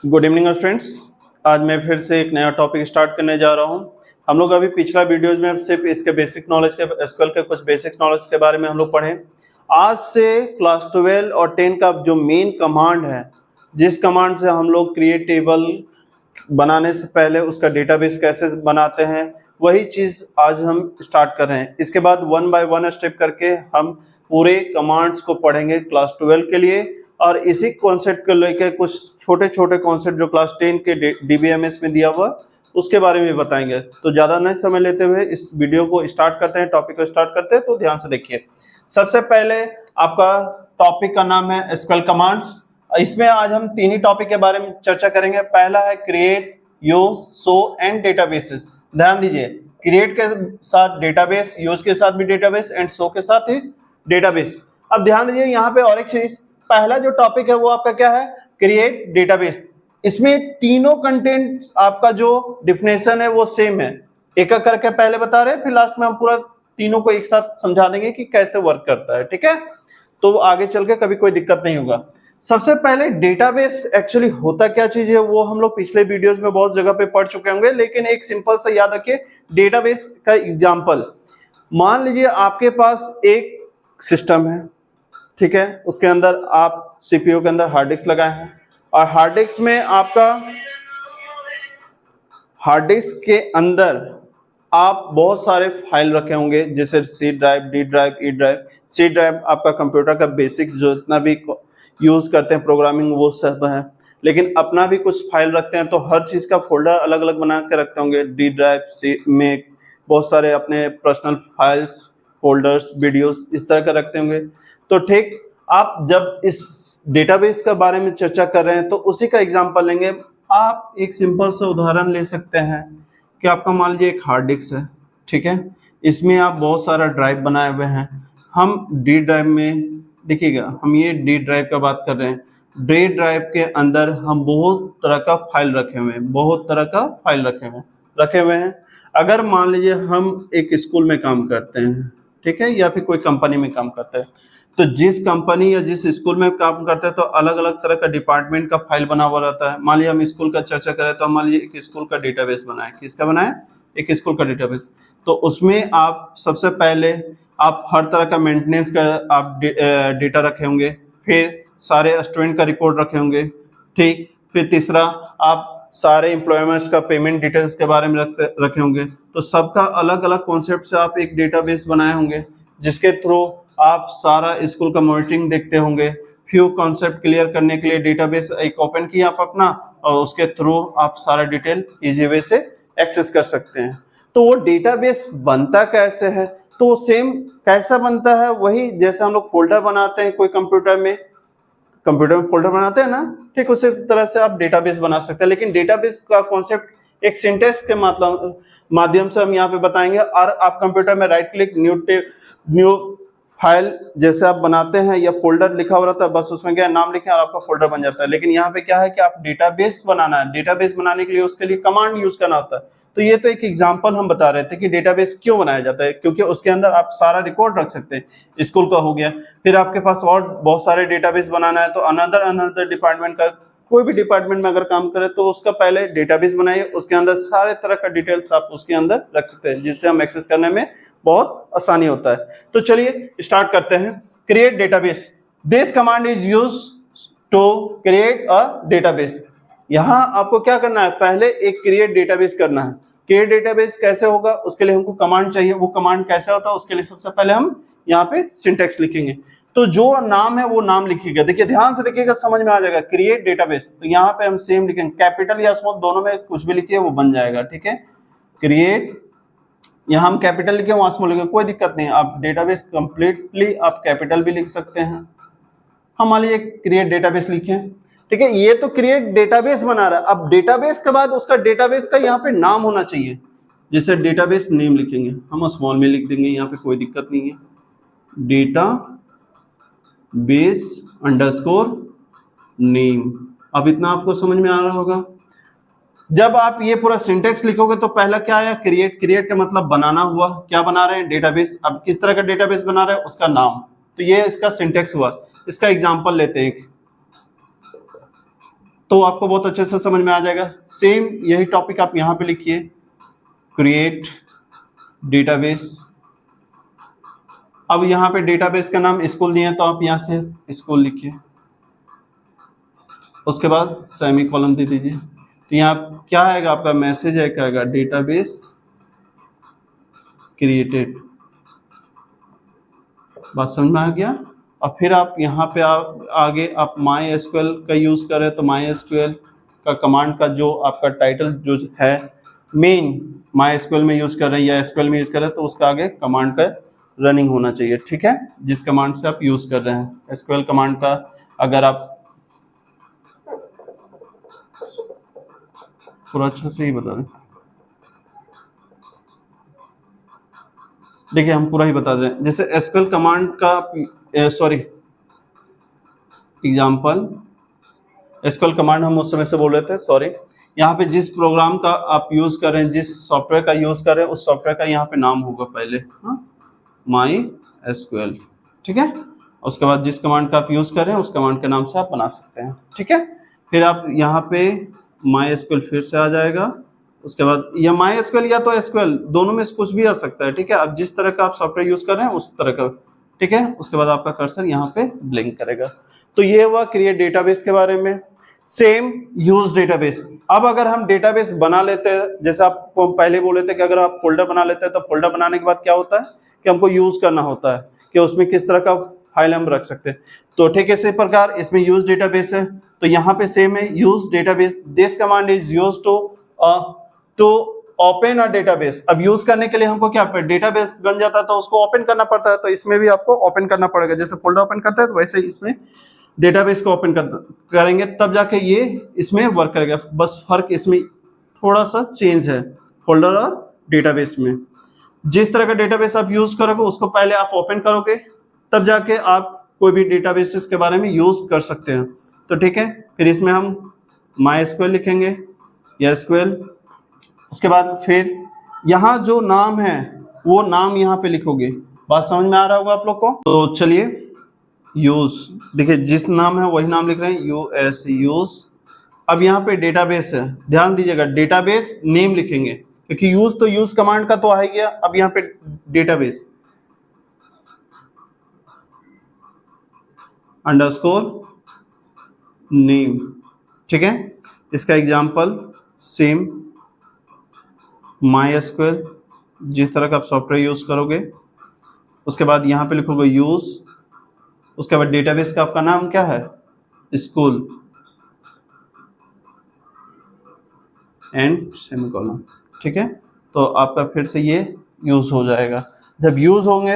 Good evening students. आज मैं फिर से एक नया टॉपिक स्टार्ट करने जा रहा हूं। हम लोग अभी पिछला वीडियोज में सिर्फ इसके बेसिक नॉलेज के एसक्यूएल के कुछ बेसिक नॉलेज के बारे में हम लोग पढ़े। आज से क्लास 12 और 10 का जो मेन कमांड है, जिस कमांड से हम लोग क्रिएट टेबल बनाने से पहले उसका डेटाबेस कैसे बनाते हैं, वही चीज़ आज हम स्टार्ट कर रहे हैं। इसके बाद वन बाय वन स्टेप करके हम पूरे कमांड्स को पढ़ेंगे क्लास 12 के लिए, और इसी कॉन्सेप्ट को लेकर कुछ छोटे छोटे कॉन्सेप्ट जो क्लास 10 के डीबीएमएस में दिया हुआ उसके बारे में बताएंगे। तो ज़्यादा नहीं समय लेते हुए इस वीडियो को स्टार्ट करते हैं, टॉपिक को स्टार्ट करते हैं। तो ध्यान से देखिए। सबसे पहले आपका टॉपिक का नाम है एसक्यूएल कमांड्स। इसमें आज हम तीन ही टॉपिक के बारे में चर्चा करेंगे। पहला है create, use, show and databases. ध्यान दीजिए, क्रिएट के साथ डेटाबेस, यूज के साथ भी डेटाबेस एंड शो के साथ ही डेटाबेस। अब ध्यान दीजिए यहाँ पे और एक चीज, पहला जो टॉपिक है वो आपका क्या है, क्रिएट डेटाबेस। इसमें तीनों कंटेंट आपका जो डिफिनेशन है वो सेम है। एक एक करके पहले बता रहे हैं, फिर लास्ट में हम पूरा तीनों को एक साथ समझा देंगे कि कैसे वर्क करता है। ठीक है, तो आगे चल के कभी कोई दिक्कत नहीं होगा। सबसे पहले डेटाबेस एक्चुअली होता क्या चीज है वो हम लोग पिछले वीडियोस में बहुत जगह पे पढ़ चुके होंगे, लेकिन एक सिंपल सा याद रखिए डेटाबेस का एग्जांपल। मान लीजिए आपके पास एक सिस्टम है, ठीक है, उसके अंदर आप सीपीयू के अंदर हार्ड डिस्क लगाए हैं, और हार्ड डिस्क में आपका हार्ड डिस्क के अंदर आप बहुत सारे फाइल रखे होंगे, जैसे C drive, D drive, E drive. C drive आपका कंप्यूटर का बेसिक्स जो इतना भी यूज करते हैं प्रोग्रामिंग वो सब है, लेकिन अपना भी कुछ फाइल रखते हैं, तो हर चीज का फोल्डर अलग अलग बना के रखते होंगे। डी ड्राइव सी में बहुत सारे अपने पर्सनल फाइल्स, फोल्डर्स, वीडियोस इस तरह का रखते होंगे। तो ठीक, आप जब इस डेटाबेस के बारे में चर्चा कर रहे हैं तो उसी का एग्जांपल लेंगे। आप एक सिंपल सा उदाहरण ले सकते हैं कि आपका मान लीजिए एक हार्ड डिस्क है, ठीक है, इसमें आप बहुत सारा ड्राइव बनाए हुए हैं। हम डी ड्राइव में देखिएगा, हम ये डी ड्राइव का बात कर रहे हैं। डी ड्राइव के अंदर हम बहुत तरह का फाइल रखे हुए हैं, बहुत तरह का फाइल रखे हुए हैं। अगर मान लीजिए हम एक स्कूल में काम करते हैं, ठीक है, या फिर कोई कंपनी में काम करते हैं, तो जिस कंपनी या जिस स्कूल में काम करते हैं तो अलग अलग तरह का डिपार्टमेंट का फाइल बना हुआ रहता है। मान लीजिए हम स्कूल का चर्चा करें तो मान लीजिए एक स्कूल का डेटाबेस बनाए। किसका बनाए? एक स्कूल का डेटाबेस। तो उसमें आप सबसे पहले आप हर तरह का मेंटेनेंस का आप डेटा रखे होंगे, फिर सारे स्टूडेंट का रिकॉर्ड रखे होंगे, ठीक, फिर तीसरा आप सारे एम्प्लॉयमेंट्स का पेमेंट डिटेल्स के बारे में रखे होंगे। तो सबका अलग अलग कॉन्सेप्ट से आप एक डेटाबेस बनाए होंगे, जिसके थ्रू आप सारा स्कूल का मॉनिटरिंग देखते होंगे। फ्यू कॉन्सेप्ट क्लियर करने के लिए डेटाबेस एक ओपन किया आप अपना, और उसके थ्रू आप सारा डिटेल इजी वे से एक्सेस कर सकते हैं। तो वो डेटाबेस बनता कैसे है, तो सेम कैसा बनता है, वही जैसे हम लोग फोल्डर बनाते हैं कोई कंप्यूटर में फोल्डर बनाते हैं ना, ठीक उसी तरह से आप डेटाबेस बना सकते हैं। लेकिन डेटाबेस का कॉन्सेप्ट एक सिंटेक्स के माध्यम से हम यहाँ पे बताएंगे। और आप कंप्यूटर में राइट क्लिक न्यू फाइल जैसे आप बनाते हैं, या फोल्डर लिखा हुआ रहता है, बस उसमें क्या नाम लिखें और आपका फोल्डर बन जाता है। लेकिन यहाँ पे क्या है कि आप डेटाबेस बनाना है, डेटाबेस बनाने के लिए उसके लिए कमांड यूज करना होता है। तो ये तो एक एग्जांपल हम बता रहे थे कि डेटाबेस क्यों बनाया जाता है, क्योंकि उसके अंदर आप सारा रिकॉर्ड रख सकते हैं। स्कूल का हो गया, फिर आपके पास और बहुत सारे डेटाबेस बनाना है, तो अनदर डिपार्टमेंट का, कोई भी डिपार्टमेंट में अगर काम करे तो उसका पहले डेटाबेस बनाइए, उसके अंदर सारे तरह का डिटेल्स आप उसके अंदर रख सकते हैं, जिससे हम एक्सेस करने में बहुत आसानी होता है। तो चलिए स्टार्ट करते हैं। Create database. This command is used to create a database. यहाँ आपको क्या करना है, पहले एक क्रिएट डेटाबेस करना है। क्रिएट डेटाबेस कैसे होगा, उसके लिए हमको कमांड चाहिए। वो कमांड कैसे होता है, उसके लिए सबसे पहले हम यहाँ पे सिंटेक्स लिखेंगे। तो जो नाम है वो नाम लिखिएगा। देखिए ध्यान से देखिएगा, समझ में आ जाएगा। क्रिएट डेटाबेस, तो यहाँ पे हम सेम लिखेंगे, कैपिटल या स्मॉल दोनों में कुछ भी लिखिए वो बन जाएगा। ठीक है, क्रिएट, यहाँ हम कैपिटल लिखे वहां स्मॉल लिखे, कोई दिक्कत नहीं। आप डेटाबेस कंप्लीटली आप कैपिटल भी लिख सकते हैं। हम मान लीजिए क्रिएट डेटाबेस लिखे, ठीक है, ये तो क्रिएट डेटाबेस बना रहा है। अब डेटाबेस के बाद उसका डेटाबेस का यहाँ पे नाम होना चाहिए, जैसे डेटाबेस नेम लिखेंगे, हम स्मॉल में लिख देंगे, यहाँ पे कोई दिक्कत नहीं है। Data base underscore name. अब इतना आपको समझ में आ रहा होगा। जब आप ये पूरा सिंटेक्स लिखोगे तो पहला क्या आया, क्रिएट। क्रिएट का मतलब बनाना हुआ, क्या बना रहे हैं, डेटाबेस। अब किस तरह का डेटाबेस बना रहे हैं, उसका नाम। तो ये इसका सिंटेक्स हुआ। इसका एग्जांपल लेते हैं तो आपको बहुत अच्छे से समझ में आ जाएगा। सेम यही टॉपिक आप यहाँ पे लिखिए, क्रिएट डेटाबेस। अब यहाँ पे डेटाबेस का नाम स्कूल दिया है तो आप यहाँ से स्कूल लिखिए, उसके बाद सेमीकोलन दे दीजिए। तो यहाँ क्या आएगा, आपका मैसेज है क्या आएगा, डेटाबेस क्रिएटेड। बात समझ में आ गया। और फिर आप यहाँ पे आगे आप माई एसक्यूएल का यूज़ करें तो माई एसक्यूएल का कमांड का जो आपका टाइटल जो है मेन माई एसक्यूएल में यूज़ कर रहे हैं या एसक्यूएल में यूज़ कर रहे हैं तो उसका आगे कमांड का रनिंग होना चाहिए, ठीक है, जिस कमांड से आप यूज़ कर रहे हैं। एसक्यूएल कमांड का अगर आप पूरा अच्छा से ही बता दें, देखिए हम पूरा ही बता दें। जैसे एसक्यूएल कमांड का सॉरी एग्जाम्पल, एसक्यूएल कमांड हम उस समय से बोल रहे थे, सॉरी। यहाँ पे जिस प्रोग्राम का आप यूज़ कर रहे हैं, जिस सॉफ्टवेयर का यूज़ कर रहे हैं, उस सॉफ्टवेयर का यहाँ पे नाम होगा पहले, माई एसक्यूएल, ठीक है। उसके बाद जिस कमांड का आप यूज़ कर रहे हैं उस कमांड के नाम से आप बना सकते हैं, ठीक है। फिर आप यहाँ पे माई एसक्यूएल फिर से आ जाएगा। उसके बाद या माई एसक्यूएल या तो एसक्यूएल, दोनों में से कुछ भी आ सकता है, ठीक है। अब जिस तरह का आप सॉफ्टवेयर यूज़ कर रहे हैं उस तरह का, ठीक है। उसके बाद आपका कर्सर यहाँ पे ब्लिंक करेगा। तो ये हुआ क्रिएट डेटाबेस के बारे में। Same use database. अब अगर हम डेटाबेस बना लेते हैं, जैसे आपको पहले बोले थे कि अगर आप फोल्डर बना लेते हैं तो फोल्डर बनाने के बाद क्या होता है कि हमको यूज करना होता है कि उसमें किस तरह का फाइल हम रख सकते हैं। तो ठीक है, इसी प्रकार इसमें यूज डेटाबेस है तो यहाँ पे सेम है use database. This command is use to open a database. अब यूज करने के लिए हमको क्या डेटाबेस बन जाता है तो उसको ओपन करना पड़ता है, तो इसमें भी आपको ओपन करना पड़ेगा। जैसे फोल्डर ओपन करता है तो वैसे इसमें डेटाबेस को ओपन करेंगे तब जाके ये इसमें वर्क करेगा। बस फर्क इसमें थोड़ा सा चेंज है फोल्डर और डेटाबेस में। जिस तरह का डेटाबेस आप यूज करोगे उसको पहले आप ओपन करोगे तब जाके आप कोई भी डेटाबेसेस के बारे में यूज कर सकते हैं। तो ठीक है, फिर इसमें हम माई एसक्यूएल लिखेंगे या एसक्यूएल। उसके बाद फिर यहाँ जो नाम है वो नाम यहाँ पे लिखोगे। बात समझ में आ रहा होगा आप लोग को। तो चलिए यूज, देखिए जिस नाम है वही नाम लिख रहे हैं, यूएस यूज। अब यहाँ पे डेटाबेस है, ध्यान दीजिएगा डेटाबेस नेम लिखेंगे क्योंकि यूज तो यूज कमांड का तो आ ही गया। अब यहाँ पे डेटाबेस अंडरस्कोर नेम, ठीक है। इसका एग्जांपल सेम माई एसक्यूएल, जिस तरह का आप सॉफ्टवेयर यूज करोगे। उसके बाद यहाँ पे लिखोगे यूज। उसके बाद डेटाबेस का आपका नाम क्या है, स्कूल एंड सेमीकोलन, ठीक है। तो आपका फिर से ये यूज हो जाएगा। जब यूज होंगे,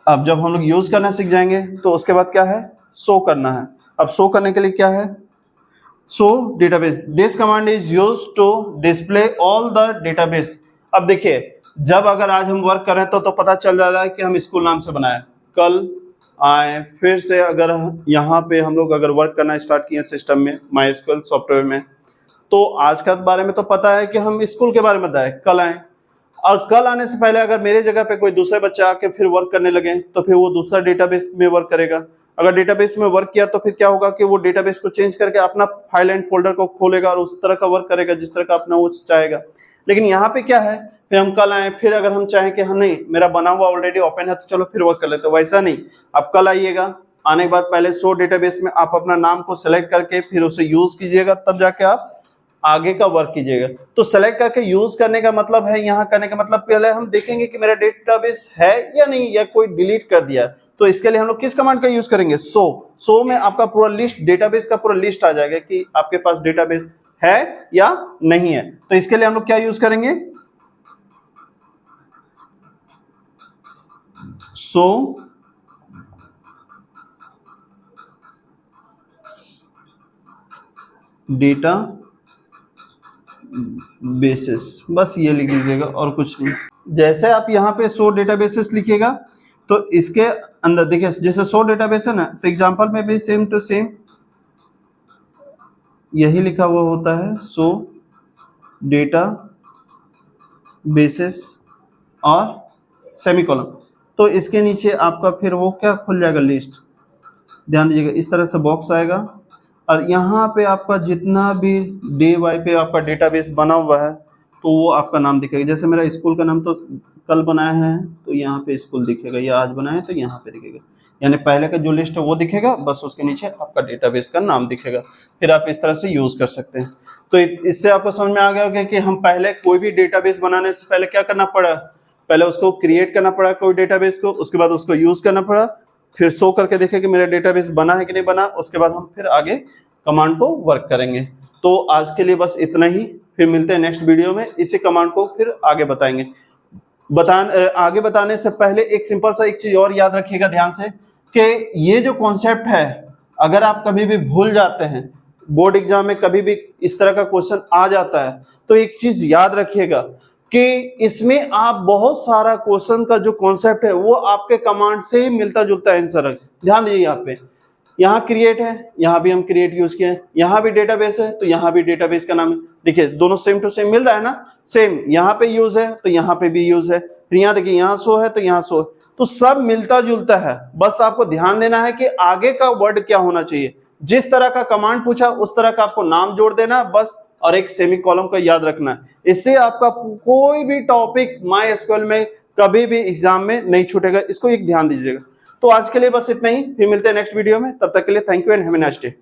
अब जब हम लोग यूज करना सीख जाएंगे तो उसके बाद क्या है, शो करना है। अब शो करने के लिए क्या है, show database. This command is used to display all the database. अब देखिए जब अगर आज हम वर्क करें तो पता चल जा रहा है कि हम स्कूल नाम से बनाए, कल आए फिर से अगर यहाँ पे हम लोग अगर वर्क करना स्टार्ट किए सिस्टम में माई एसक्यूएल सॉफ्टवेयर में, तो आज का बारे में तो पता है कि हम स्कूल के बारे में बताए, कल आए। और कल आने से पहले अगर मेरे जगह पे कोई दूसरे बच्चे आके फिर वर्क करने लगे तो फिर वो दूसरा डेटाबेस में वर्क करेगा। अगर डेटाबेस में वर्क किया तो फिर क्या होगा कि वो डेटाबेस को चेंज करके अपना फाइल एंड फोल्डर को खोलेगा और उस तरह का वर्क करेगा जिस तरह का अपना वो चाहेगा। लेकिन यहाँ पे क्या है, फिर हम कल आए फिर अगर हम चाहें कि हाँ नहीं मेरा बना हुआ ऑलरेडी ओपन है तो चलो फिर वर्क कर लेते, वैसा नहीं। आप कल आइएगा, आने के बाद पहले शो डेटाबेस में आप अपना नाम को सिलेक्ट करके फिर उसे यूज कीजिएगा, तब जाके आप आगे का वर्क कीजिएगा। तो सेलेक्ट करके यूज करने का मतलब है, यहाँ करने का मतलब पहले हम देखेंगे कि मेरा डेटाबेस है या नहीं, या कोई डिलीट कर दिया। तो इसके लिए हम लोग किस कमांड का यूज करेंगे, सो में आपका पूरा लिस्ट, डेटाबेस का पूरा लिस्ट आ जाएगा कि आपके पास डेटाबेस है या नहीं है। तो इसके लिए हम लोग क्या यूज करेंगे, सो डेटा बेसिस, बस ये लिख लीजिएगा और कुछ नहीं। जैसे आप यहाँ पे सो डेटाबेसेस लिखिएगा तो इसके अंदर देखिए जैसे सो डेटाबेस है ना, तो एग्जांपल में भी सेम टू सेम यही लिखा हुआ होता है, सो डेटा बेसिस और सेमीकोलन। तो इसके नीचे आपका फिर वो क्या खुल जाएगा, लिस्ट। ध्यान दीजिएगा, इस तरह से बॉक्स आएगा और यहाँ पे आपका जितना भी डे वाई पे आपका डेटाबेस बना हुआ है तो वो आपका नाम दिखेगा। जैसे मेरा स्कूल का नाम तो कल बनाया है तो यहाँ पे स्कूल दिखेगा, या आज बनाया है तो यहाँ पे दिखेगा, यानी पहले का जो लिस्ट है वो दिखेगा, बस उसके नीचे आपका डेटाबेस का नाम दिखेगा। फिर आप इस तरह से यूज कर सकते हैं। तो इससे आपको समझ में आ गया होगा कि हम पहले कोई भी डेटाबेस बनाने से पहले क्या करना पड़ा, पहले उसको क्रिएट करना पड़ा कोई डेटाबेस को, उसके बाद उसको यूज करना पड़ा, फिर शो करके देखे कि मेरा डेटाबेस बना है कि नहीं बना, उसके बाद हम फिर आगे कमांड को वर्क करेंगे। तो आज के लिए बस इतना ही, फिर मिलते हैं नेक्स्ट वीडियो में, इसी कमांड को फिर आगे बताएंगे। आगे बताने से पहले एक सिंपल सा एक चीज और याद रखिएगा ध्यान से, कि ये जो कॉन्सेप्ट है अगर आप कभी भी भूल जाते हैं, बोर्ड एग्जाम में कभी भी इस तरह का क्वेश्चन आ जाता है, तो एक चीज याद रखिएगा कि इसमें आप बहुत सारा क्वेश्चन का जो कॉन्सेप्ट है वो आपके कमांड से ही मिलता जुलता आंसर है। ध्यान दीजिए, यहाँ पे यहाँ क्रिएट है, यहाँ भी हम क्रिएट यूज किए हैं, यहाँ भी डेटाबेस है तो यहाँ भी डेटाबेस का नाम है। देखिए दोनों सेम टू सेम मिल रहा है ना, सेम यहाँ पे यूज है तो यहाँ पे भी यूज है, फिर यहाँ देखिए यहाँ शो है तो यहाँ शो है, तो सब मिलता जुलता है। बस आपको ध्यान देना है कि आगे का वर्ड क्या होना चाहिए, जिस तरह का कमांड पूछा उस तरह का आपको नाम जोड़ देना बस, और एक सेमी कॉलम का याद रखना है। इससे आपका कोई भी टॉपिक माई एसक्यूएल में कभी भी एग्जाम में नहीं छूटेगा, इसको एक ध्यान दीजिएगा। तो आज के लिए बस इतना ही, फिर मिलते हैं नेक्स्ट वीडियो में, तब तक के लिए thank you and have a nice day.